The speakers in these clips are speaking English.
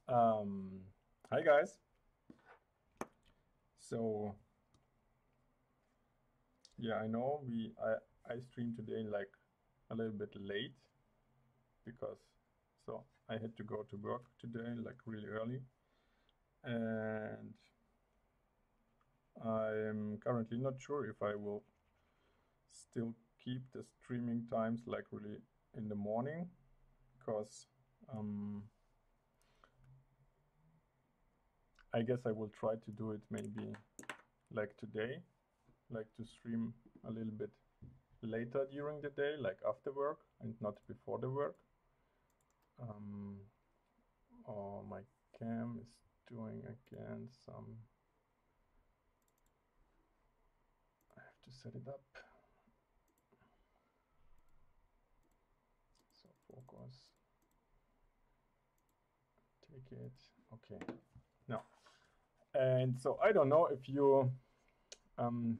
Hi guys. So yeah, I know I streamed today like a little bit late because I had to go to work today like really early, and I'm currently not sure if I will still keep the streaming times like really in the morning because um, I guess I will try to do it maybe like today, like to stream a little bit later during the day, like after work and not before the work. Um, oh, my cam is doing again some. I have to set it up. So focus. Take it. Okay. Now, and so I don't know if you um,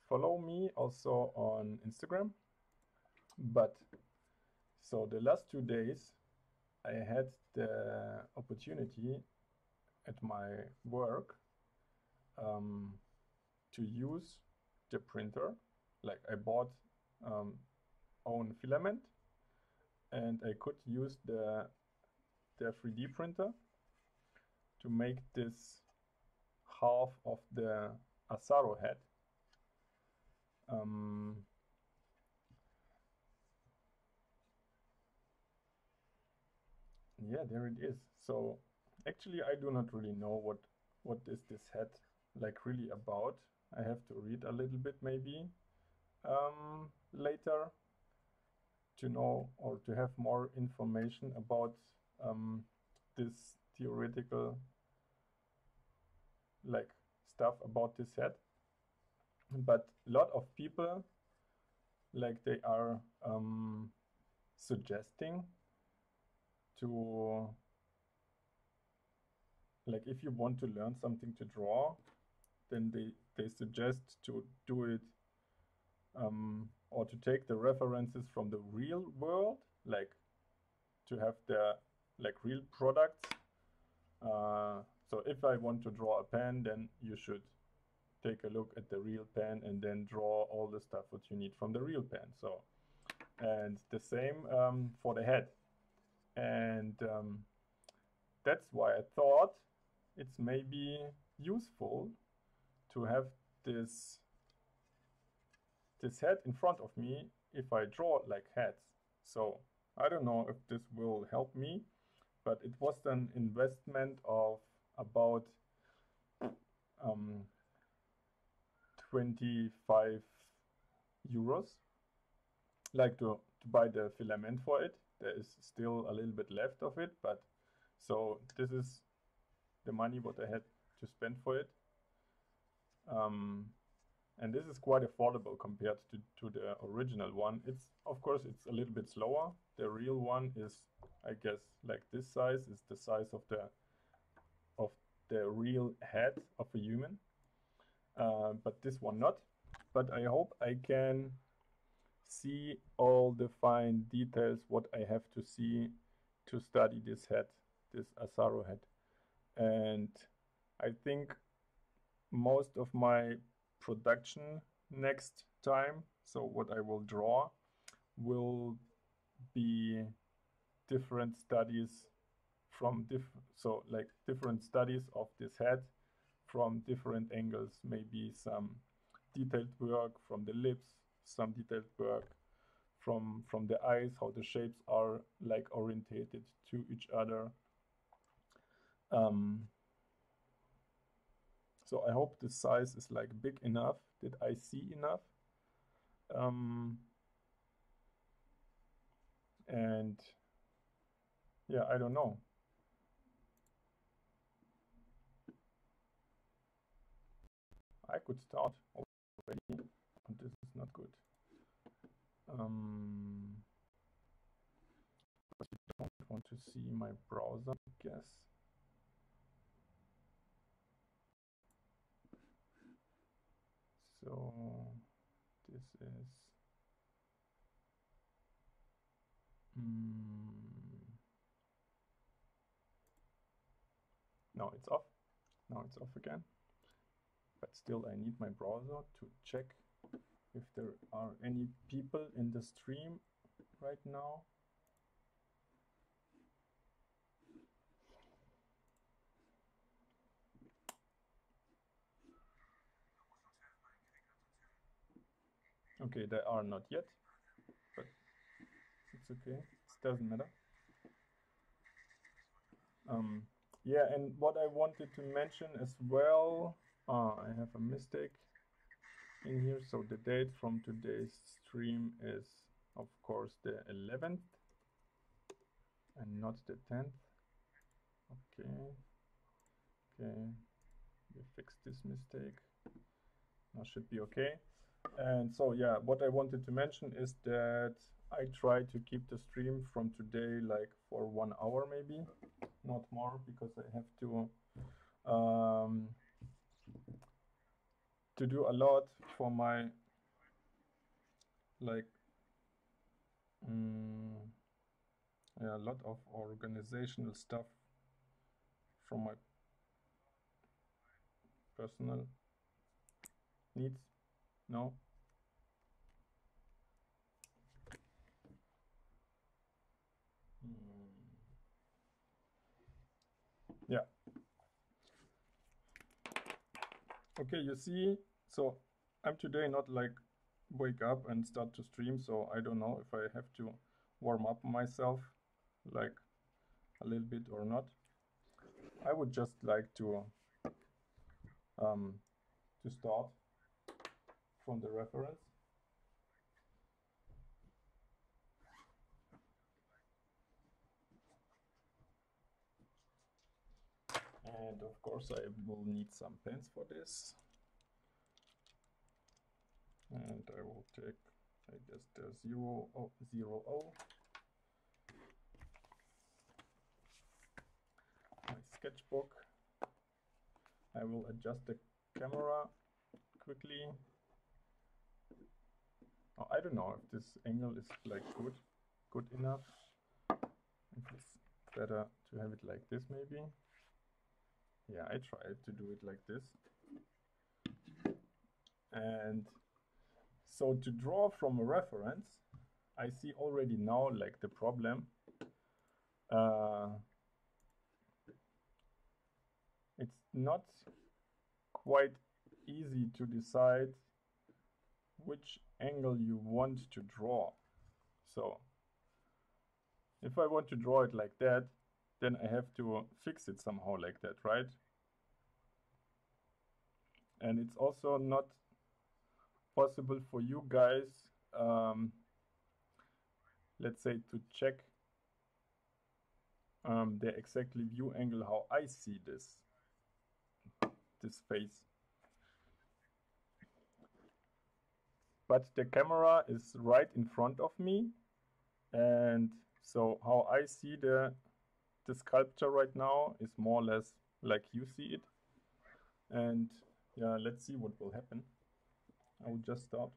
follow me also on Instagram, but so the last 2 days I had the opportunity at my work um, to use the printer. Like I bought own filament, and I could use the 3D printer to make this half of the Asaro head. Um, yeah, there it is. So actually, I do not really know what is this head like really about. I have to read a little bit maybe later to know or to have more information about this theoretical like stuff about this head. But a lot of people like they are suggesting to like if you want to learn something to draw, then they suggest to do it or to take the references from the real world, like to have the like real products. So if I want to draw a pen, then you should take a look at the real pen and then draw all the stuff what you need from the real pen. So and the same for the head. And that's why I thought it's maybe useful to have this head in front of me if I draw like heads. So I don't know if this will help me, but it was an investment of about um, 25 euros, like to buy the filament for it. There is still a little bit left of it, but so this is the money what I had to spend for it. And this is quite affordable compared to the original one. It's of course it's a little bit slower. The real one is, I guess, like this size is the size of the real head of a human, but this one not. But I hope I can see all the fine details what I have to see to study this head, this Asaro head. And I think most of my production next time, so what I will draw, will be different studies from different studies of this head from different angles, maybe some detailed work from the lips, some detailed work from the eyes, how the shapes are like orientated to each other. Um, so I hope the size is like big enough that I see enough. Um, and yeah, I don't know. I could start already, and this is not good. But you don't want to see my browser, I guess. So this is Now it's off. Now it's off again. But still I need my browser to check if there are any people in the stream right now. Okay, there are not yet, but it's okay. It doesn't matter. Yeah, and what I wanted to mention as well, I have a mistake in here. So the date from today's stream is, of course, the 11th and not the 10th. Okay, okay, we fixed this mistake. Now should be okay. And so yeah, what I wanted to mention is that I try to keep the stream from today like for 1 hour maybe, not more, because I have to do a lot for my like yeah, a lot of organizational stuff from my personal needs. No. Yeah. Okay, you see, so I'm today not like wake up and start to stream, so I don't know if I have to warm up myself like a little bit or not. I would just like to start from the reference. And of course I will need some pens for this. And I will take, I guess, the 0, 0, 0. My sketchbook. I will adjust the camera quickly. Oh, I don't know if this angle is like good enough. It's better to have it like this maybe. Yeah, I try to do it like this. And so to draw from a reference, I see already now like the problem. It's not quite easy to decide which angle you want to draw. So if I want to draw it like that, then I have to fix it somehow like that, right? And it's also not possible for you guys, let's say, to check the exactly view angle how I see this face. But the camera is right in front of me, and so how I see the sculpture right now is more or less like you see it. And yeah, let's see what will happen. I will just start.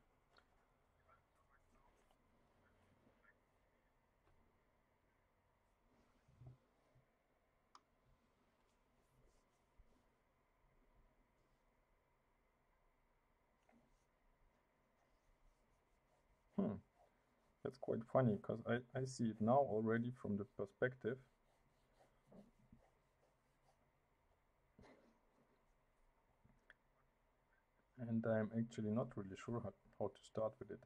That's quite funny, because I see it now already from the perspective. And I'm actually not really sure how to start with it.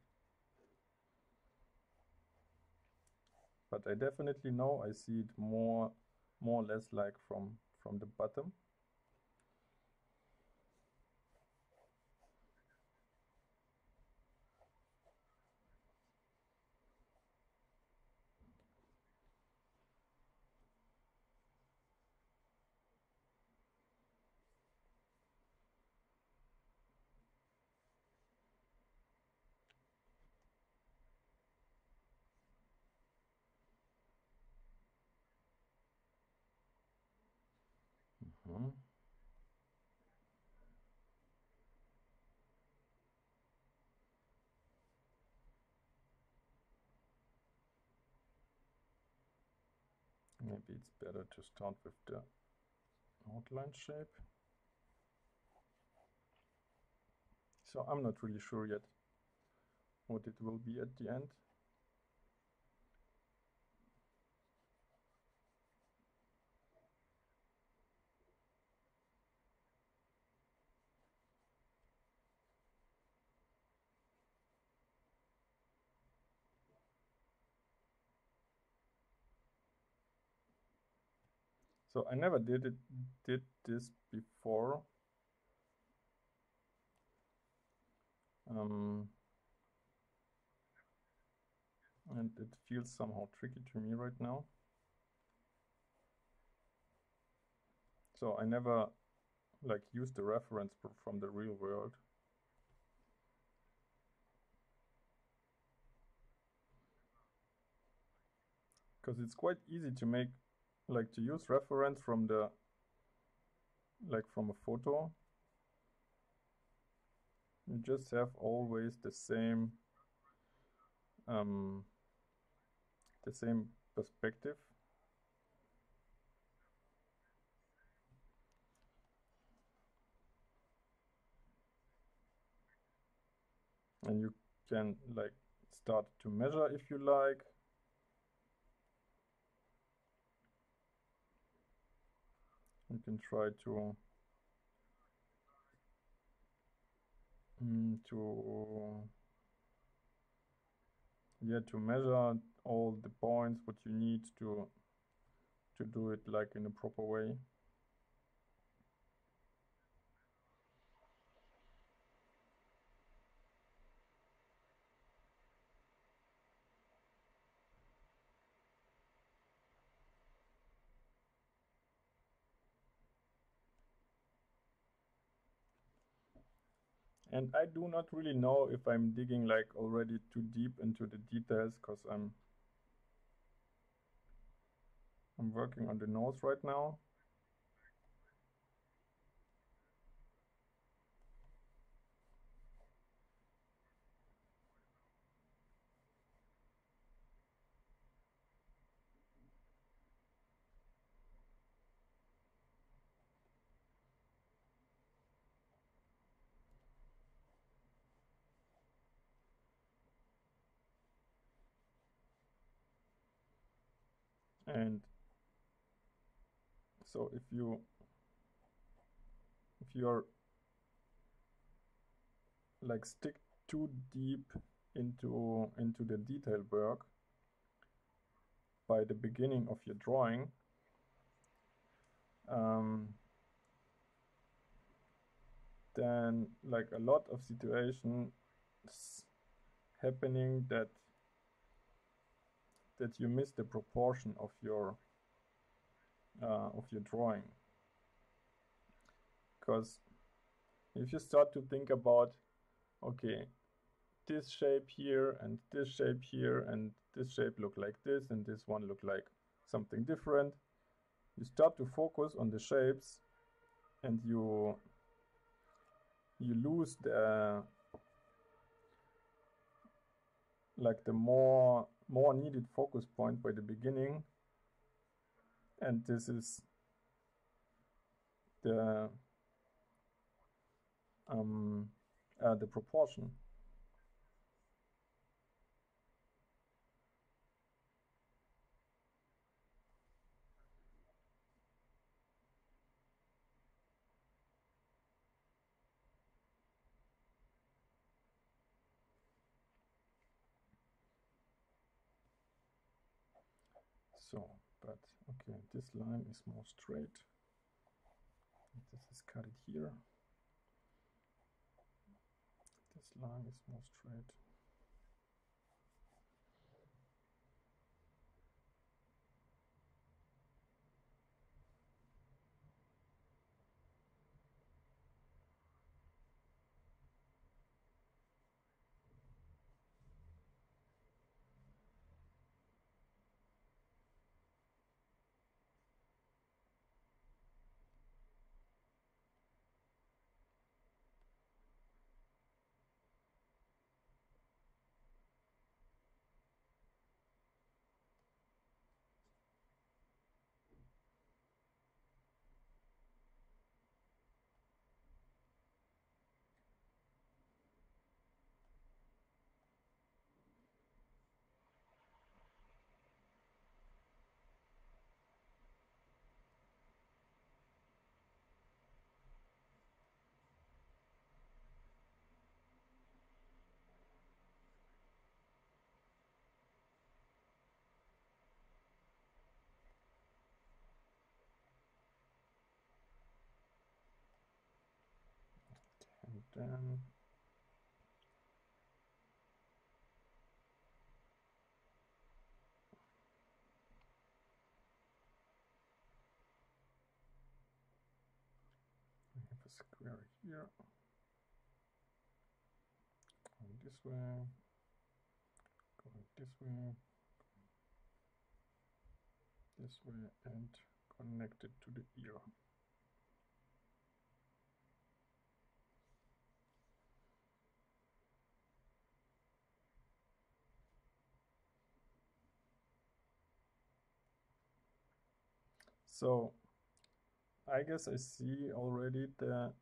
But I definitely know I see it more or less like from the bottom. Maybe it's better to start with the outline shape. So I'm not really sure yet what it will be at the end. So I never did this before. And it feels somehow tricky to me right now. So I never like used the reference from the real world. Because it's quite easy to make, like to use reference from the, like from a photo. You just have always the same perspective. And you can like start to measure if you like. You can try to measure all the points what you need to do it like in a proper way. And I do not really know if I'm digging like already too deep into the details, because I'm working on the nose right now. And so if you're like stick too deep into the detail work by the beginning of your drawing, then like a lot of situations happening that you miss the proportion of your drawing. Because if you start to think about, okay, this shape here and this shape here and this shape look like this and this one look like something different, you start to focus on the shapes and you lose the like the more needed focus point by the beginning, and this is the proportion. So, but okay, this line is more straight. This is cut it here. This line is more straight. then we have a square here, going this way, going this way, and connect it to the ear. So I guess I see already the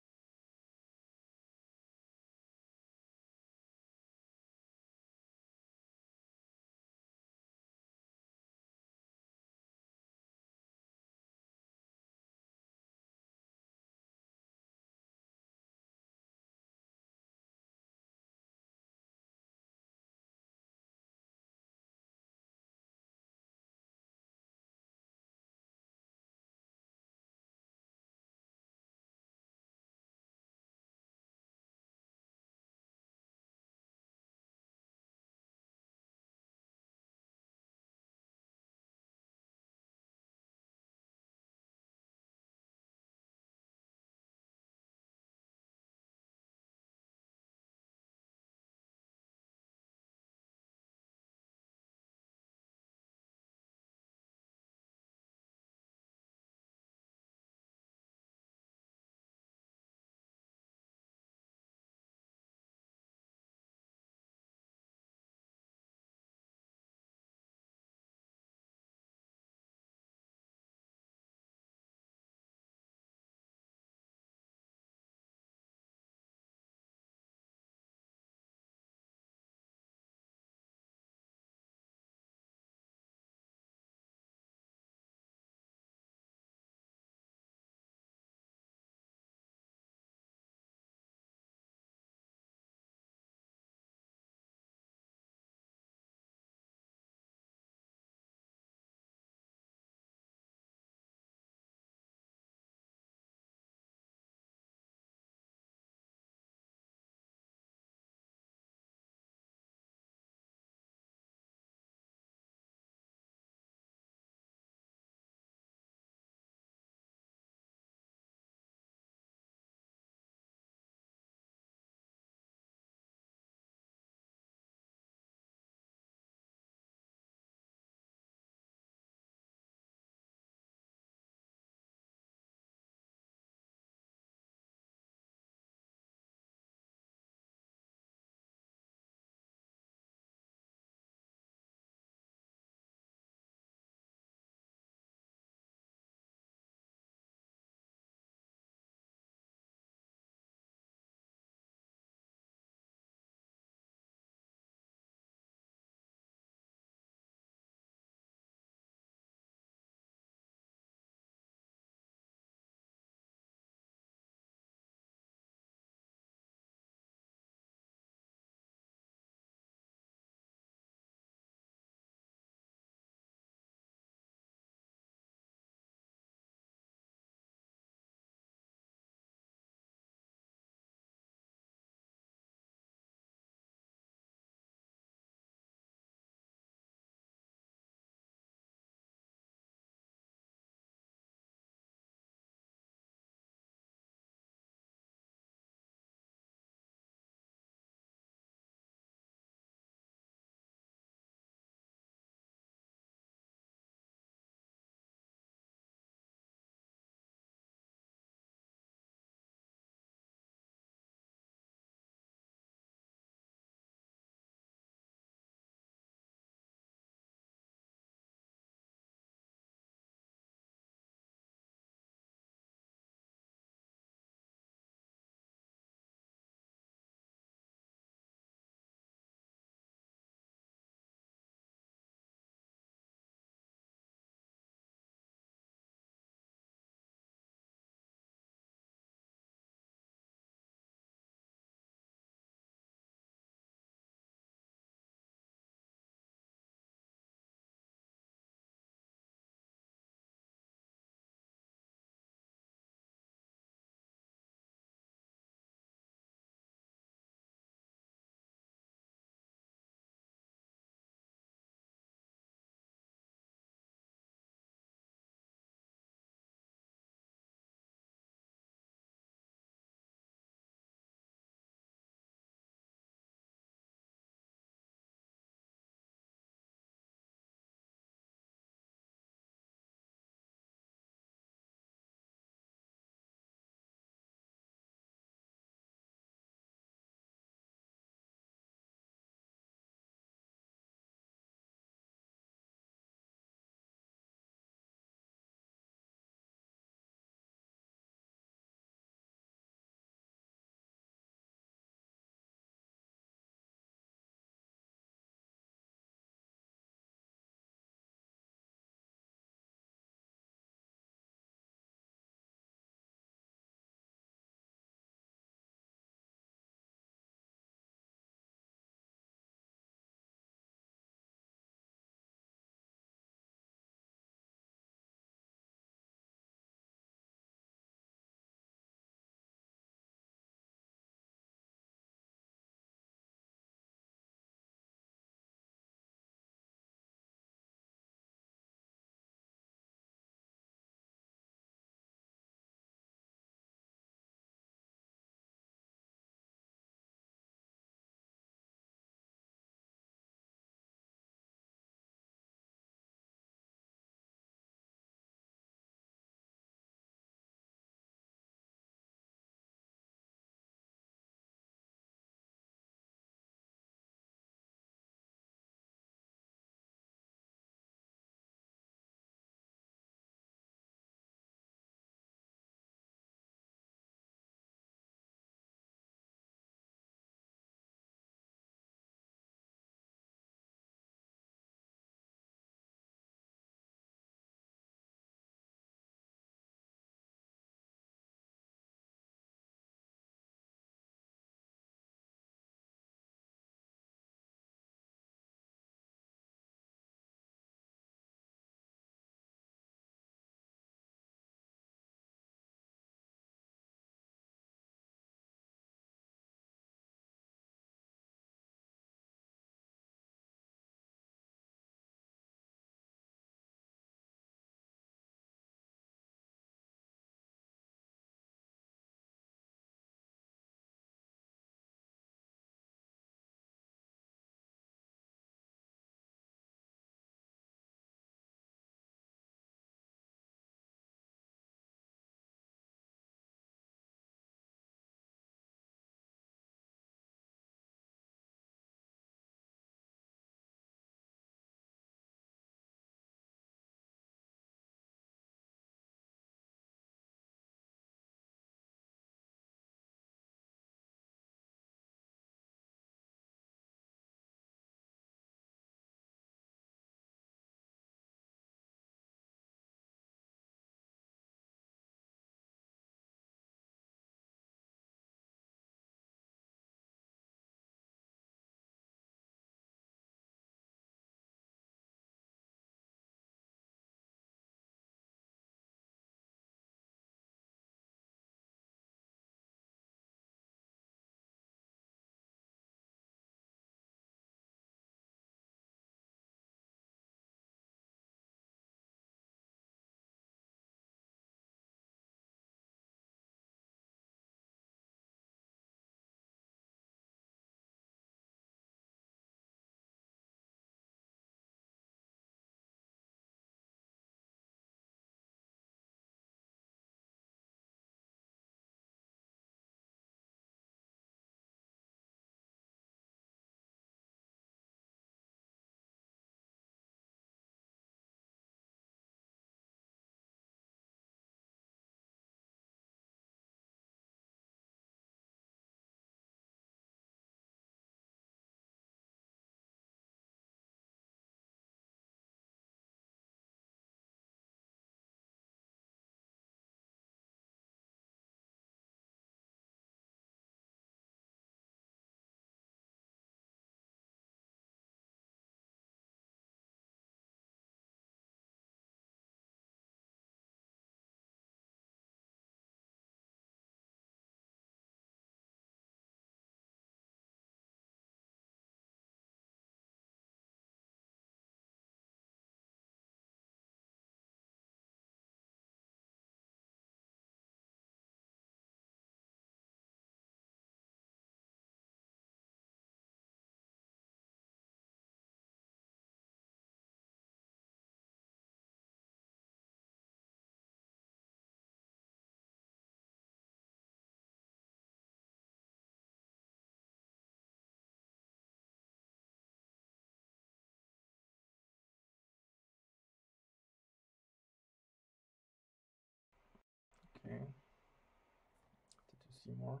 see more.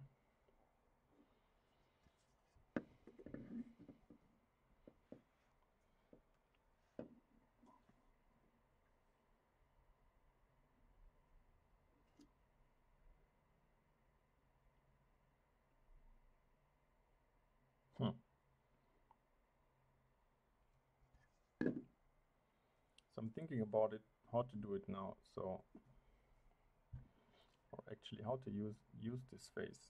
So I'm thinking about it, how to do it now. So, or actually how to use this face.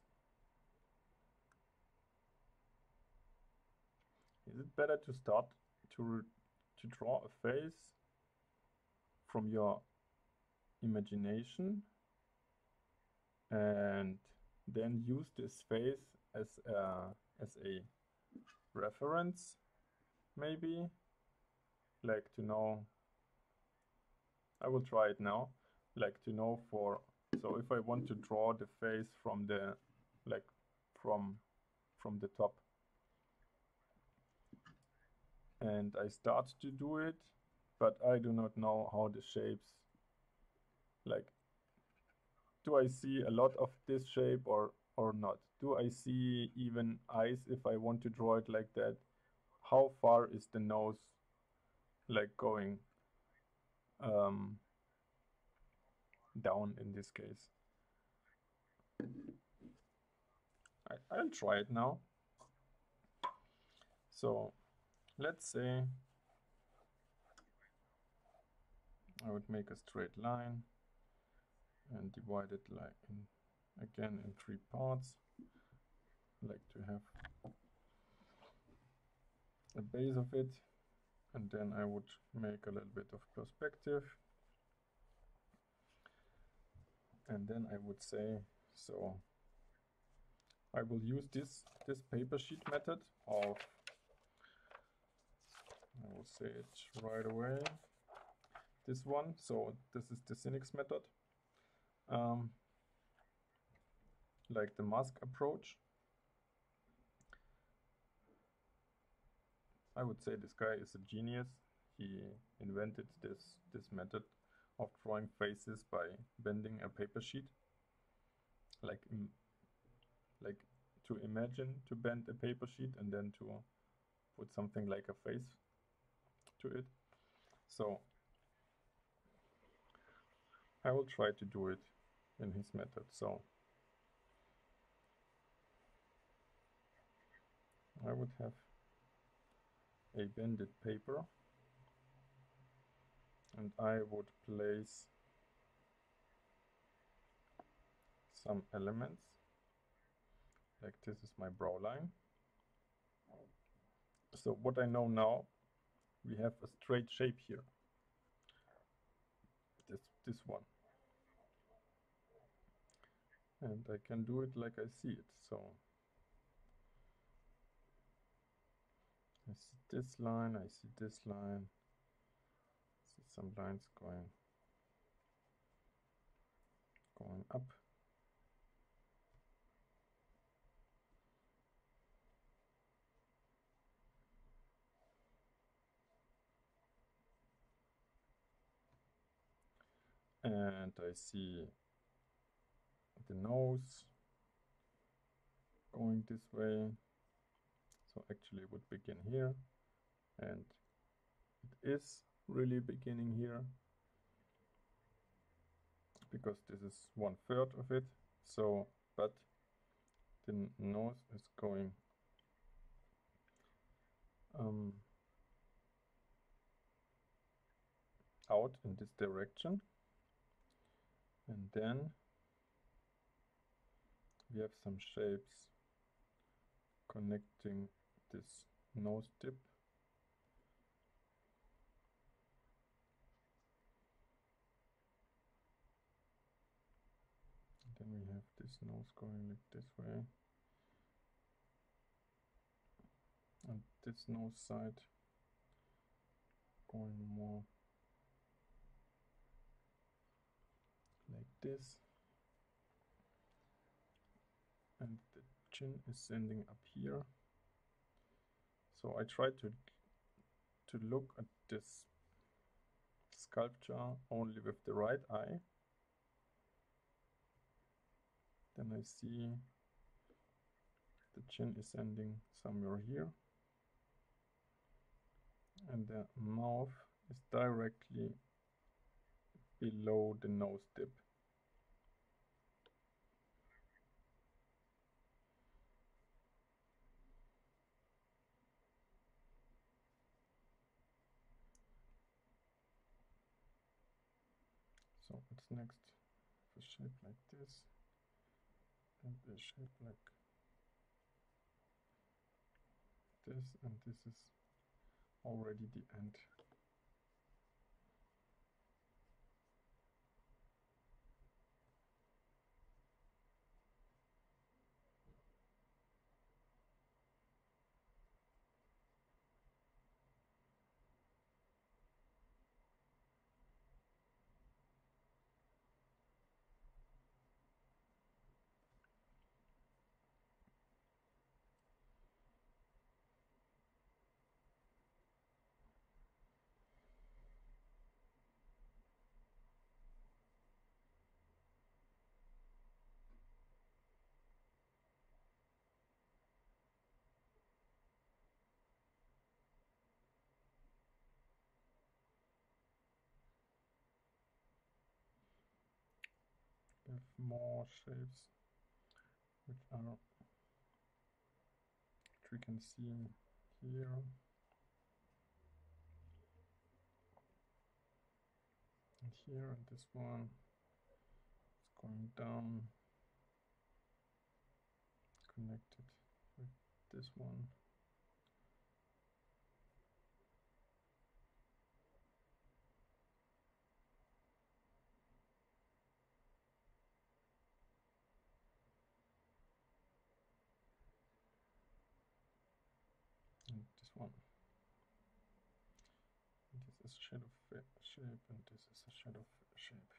Is it better to start to draw a face from your imagination and then use this face as a reference, maybe, like to know, I will try it now, like to know for, so if I want to draw the face from the, like from the top, and I start to do it, but I do not know how the shapes, like, do I see a lot of this shape or not? Do I see even eyes if I want to draw it like that? How far is the nose like going down in this case? I'll try it now. So let's say I would make a straight line and divide it like again in 3 parts. I like to have a base of it, and then I would make a little bit of perspective, and then I would say, so I will use this paper sheet method of, I will say it right away, this one. So this is the Cynics method, like the mask approach. I would say this guy is a genius. He invented this method of drawing faces by bending a paper sheet, like to imagine to bend a paper sheet and then to put something like a face to it. So I will try to do it in his method. So I would have a bended paper, and I would place some elements, like this is my brow line. So what I know now, we have a straight shape here, this one, and I can do it like I see it. So I see this line, I see this line, I see some lines going up. And I see the nose going this way. So actually it would begin here, and it is really beginning here because this is 1/3 of it. So, but the nose is going out in this direction, and then we have some shapes connecting this nose tip. And then we have this nose going like this way, and this nose side going more like this, and the chin is ending up here. So I try to look at this sculpture only with the right eye. Then I see the chin is ending somewhere here, and the mouth is directly below the nose dip. So what's next? A shape like this, and a shape like this, and this is already the end. We have more shapes which we can see here. And here, and this one is going down, connected with this one. And this one. And this is shadow shape, and this is a shadow shape.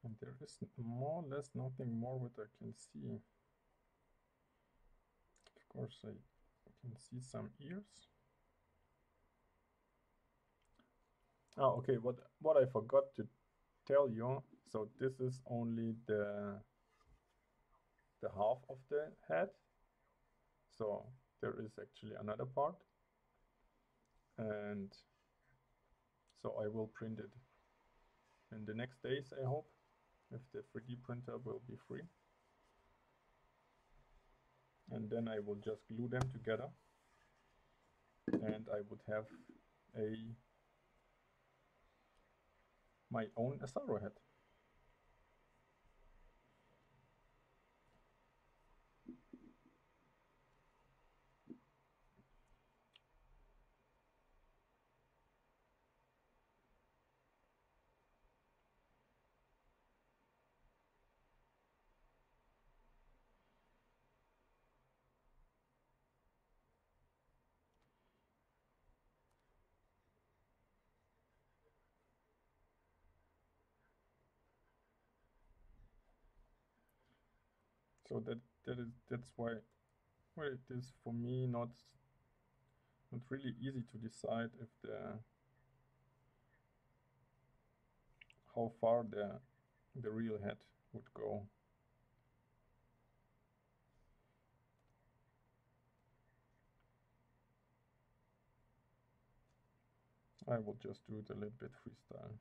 And there is more or less nothing more what I can see. Of course, I can see some ears. Oh, okay. What I forgot to tell you. So this is only the half of the head. So there is actually another part, and so I will print it in the next days, I hope, if the 3D printer will be free. And then I will just glue them together, and I would have my own Asaro head. So that's why it is for me not really easy to decide if how far the real head would go. I will just do it a little bit freestyle.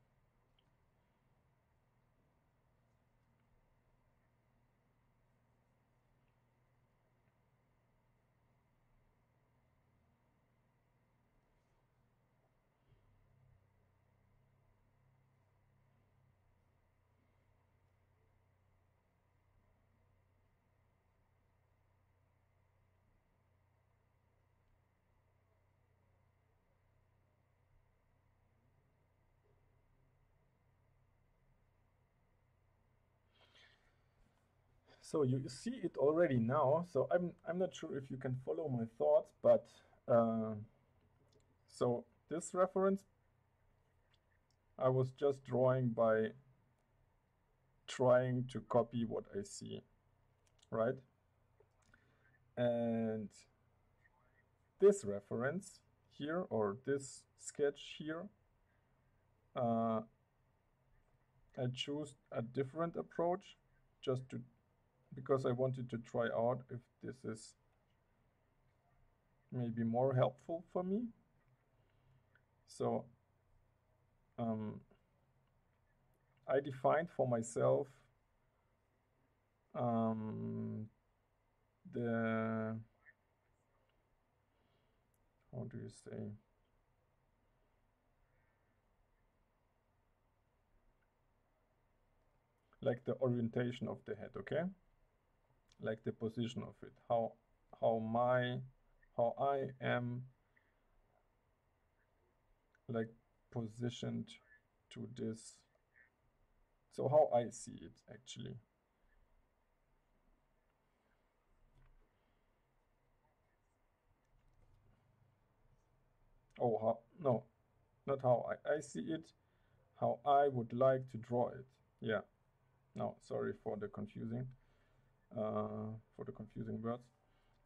So you see it already now. So I'm not sure if you can follow my thoughts, but so this reference I was just drawing by trying to copy what I see, right? And this reference here, or this sketch here, I choose a different approach just to because I wanted to try out if this is maybe more helpful for me. So I defined for myself the, how do you say, like the orientation of the head, okay? Like the position of it, how I am like positioned to this. So how I see it actually. Oh, how, no, not how I see it, how I would like to draw it. Yeah, no, sorry for the confusing words.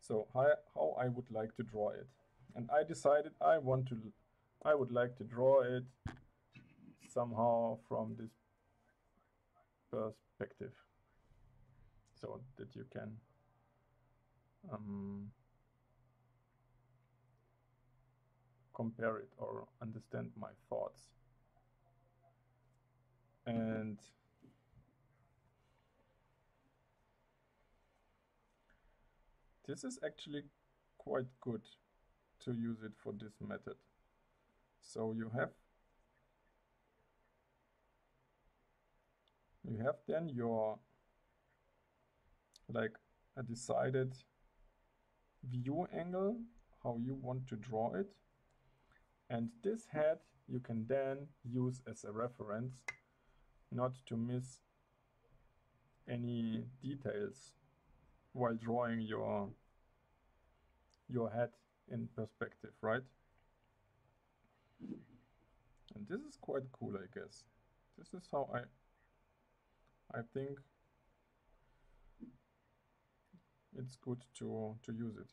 So how I would like to draw it. And I decided I would like to draw it somehow from this perspective, so that you can compare it or understand my thoughts. And this is actually quite good to use it for this method. So you have then your like a decided view angle, how you want to draw it. And this head you can then use as a reference, not to miss any details while drawing your head in perspective, right? And this is quite cool, I guess. This is how I think it's good to use it.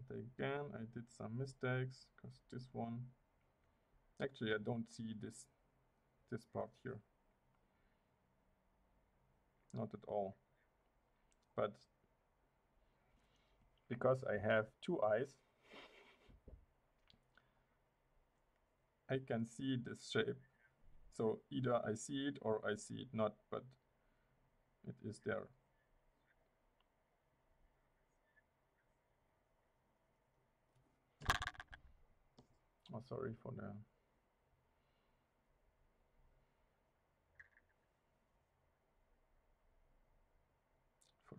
And again, I did some mistakes because this one, actually I don't see this part here, not at all. But because I have two eyes, I can see this shape. So either I see it or I see it not, but it is there. Oh, sorry for the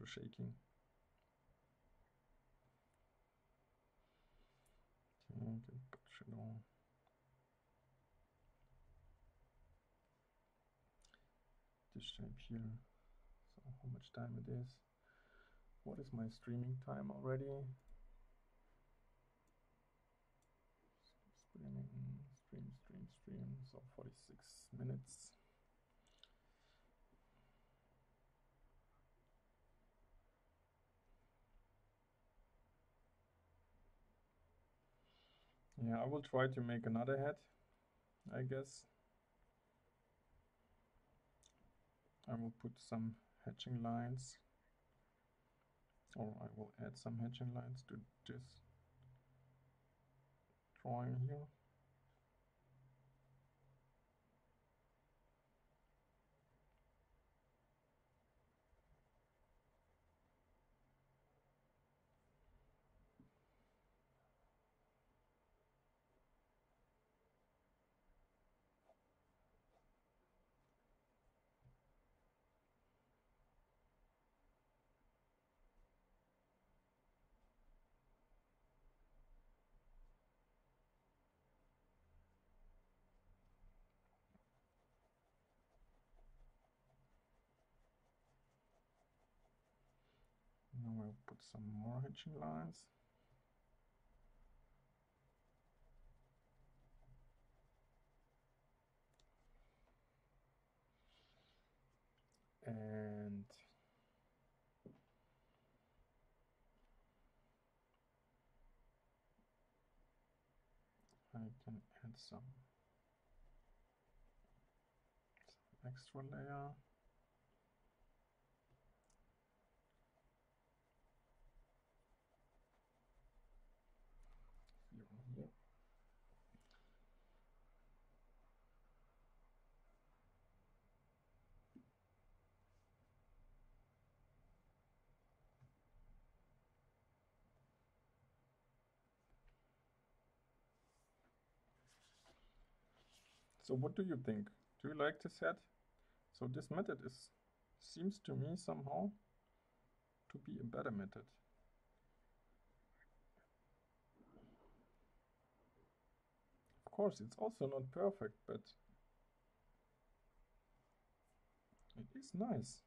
shaking. Okay, shadow. This shape here. So how much time it is? What is my streaming time already? Stream. So 46 minutes. Yeah, I will try to make another head, I guess. I will put some hatching lines, or I will add some hatching lines to this drawing here. Now I'll put some more hatching lines. can add some extra layer. Here. So what do you think? Do you like this set? So this method seems to me somehow to be a better method. Of course, it's also not perfect, but it is nice.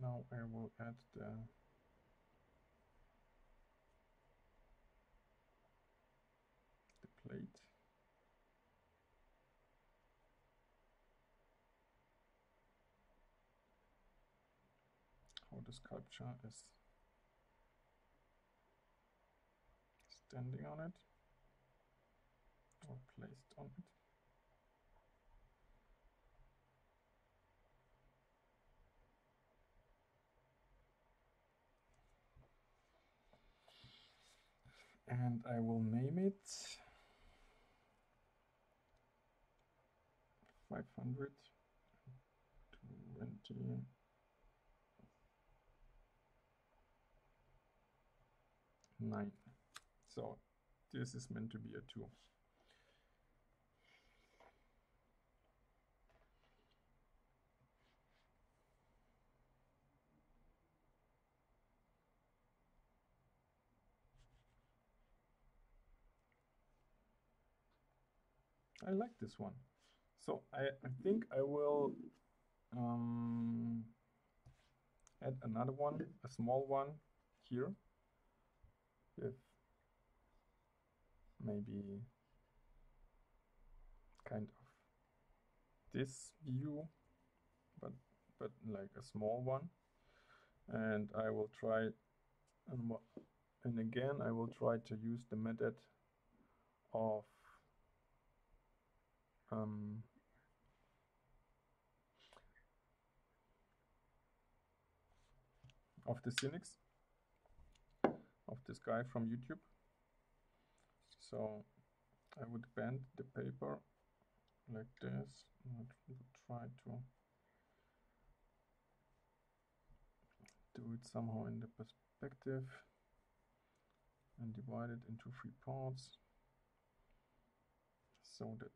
Now I will add the plate. How the sculpture is standing on it or placed on it. And I will name it 529. So this is meant to be a 2. I like this one. So I think I will add another one, a small one here with maybe kind of this view, but like a small one. And I will try, and again I will try to use the method of the cynics of this guy from YouTube. So I would bend the paper like this, and I would try to do it somehow in the perspective and divide it into 3 parts, so that,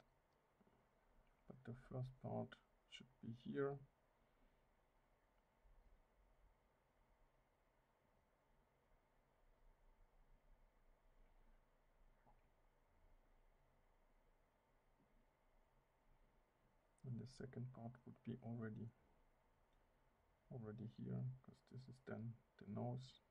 but the first part should be here. And the second part would be already here, because this is then the nose.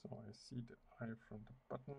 So I see the eye from the button.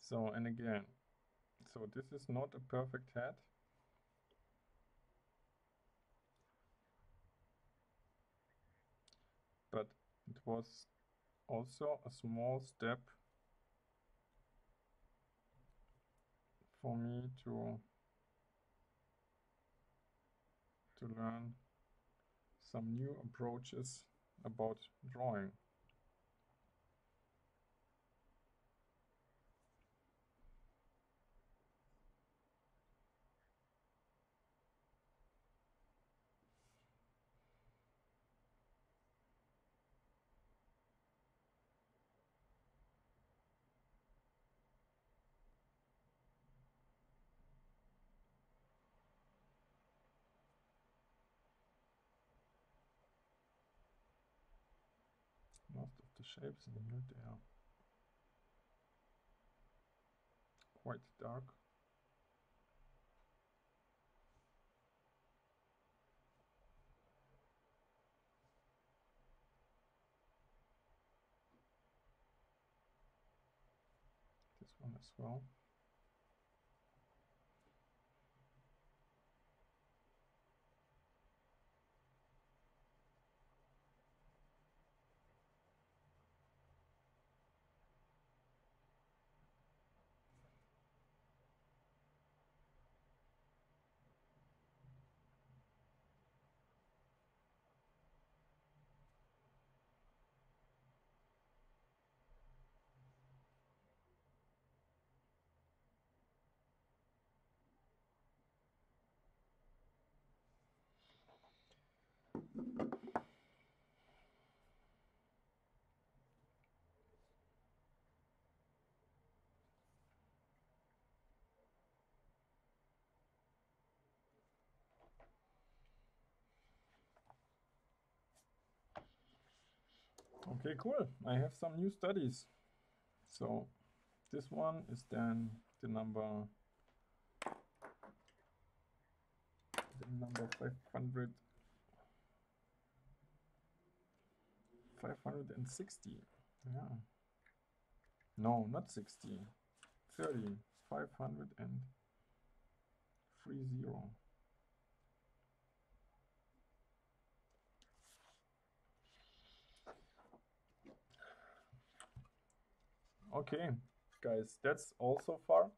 So, and again, so this is not a perfect head, but it was also a small step for me to learn some new approaches about drawing. Most of the shapes in here, they are quite dark. This one as well. Okay, cool. I have some new studies. So this one is then the number 500, 560. Yeah. No, not 60. 30. 530. Okay, guys, that's all so far.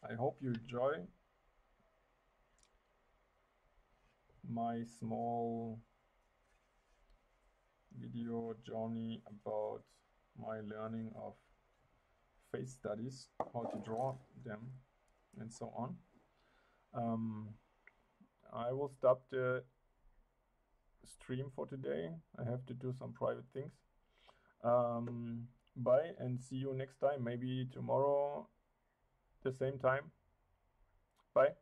I hope you enjoy my small video journey about my learning of face studies, how to draw them, and so on. I will stop the stream for today. I have to do some private things. Bye and see you next time. Maybe tomorrow, the same time. Bye.